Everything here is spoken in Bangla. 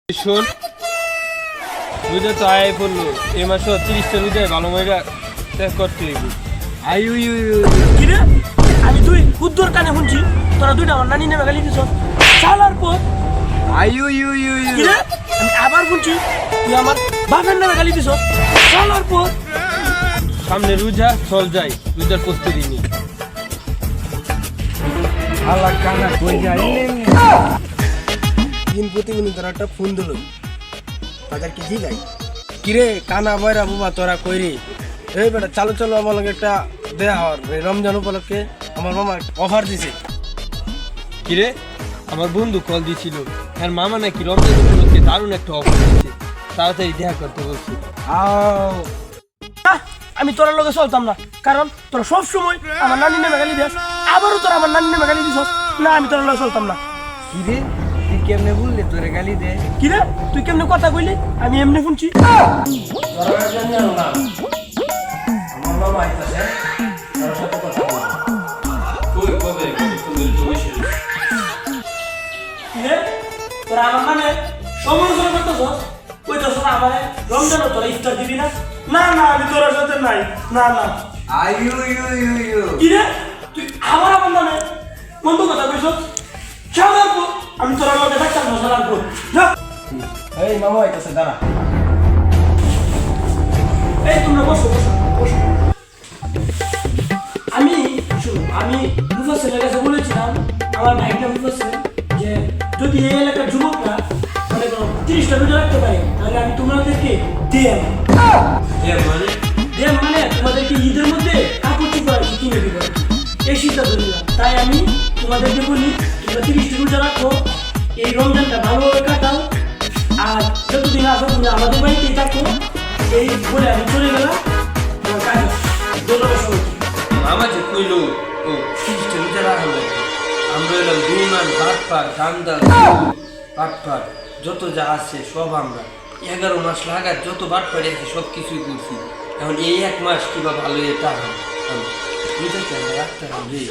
শোন, রোজা তো আয় পড়লো, এই মাসে 30টা রোজায় ভালো মজা ত্যাগ করতে হইবে। কিরে আমি তুই উদ্দর কানে শুনছি তোরা দুইটা আমার নানি নেমে গালি দিছ চালার পর কিরে আমি আবার শুনছি তুই আমার বাপের নামে গালি দিছ চালার পর সামনে রোজা, চল যাই, রোজার প্রস্তুতি নি। দিন প্রতিদিন তোরা একটা ফোন দিল তাদেরকে কি গাই কিরে কানা বয়রা বাবা তোরা কইরি এই বেটা চালো চলো আমার লগে একটা দেয়া হওয়ার রমজান উপলক্ষে আমার মামা অফার দিছে কিরে আমার বন্ধু কল দিছিল, আর মামা নাকি রমজান উপলক্ষে দারুণ একটা অফার দিচ্ছে, তাড়াতাড়ি দেখা করতে বলছি। আমি তোর লগে চলতাম না, কারণ তোরা সব সময় আমার নানি নেমে গালি দিস, আবারও তোরা আমার নানি নেমে গালি দিস না, আমি তোর লগে চলতাম না। কিরে তুই কেমনে বললি তোরে গালি দে? কিরে তুই কেমনে কথা কইলি আমি এমনি শুনছি। কিরে তোরা আমার নামে সমালোচনা করতেছস, কইতেছস আমার রমজান তোরা ইফতার দিবি না, না না আমি তোর সাথে নাই, না না। কিরে তুই আমার নামে বন্ধু কথা কইছস, ছাড়ার পর আমি তোর লগে থাকতাম না, ছাড়ার পর যা। এই মামা আইতাছে দাঁড়া, এই তোমরা বসো বসো বসো। আমি মুফাসসিরের কাছে বলেছিলাম, আমার ভাইটা মুফাসসির, যে যদি এই এলাকার যুবকরা মানে 30টা রোজা রাখতে পারে তাহলে আমি তোমাদেরকে দেব মানে তোমাদেরকে ঈদের মধ্যে কাপড় চোপড় কিনে দিব, এই সিদ্ধান্ত নিলাম। তাই আমি তোমাদেরকে বলি তোমরা 30টা রোজা রাখো, এই রমজানটা ভালোভাবে কাটাও, আর যতদিন আসো তুমি আমাদের বাড়িতেই থাকো। এই বলে আমি চলে গেলাম আমার কাজে। ধন্যবাদ সবাইকে। মামা যে কইলো ও 30টা রোজা রাখা লাগবে, আমরা এলাম দুমান ভাত পাট ডান্ডা পাট পাট যত যা আছে সব আমরা 11 মাস লাগার যত বাট পাড়ি আছে সব কিছুই করছি। এখন এই 1 মাস কিবা ভালো এটা হবে, রোজা কেন রাখতে হবে।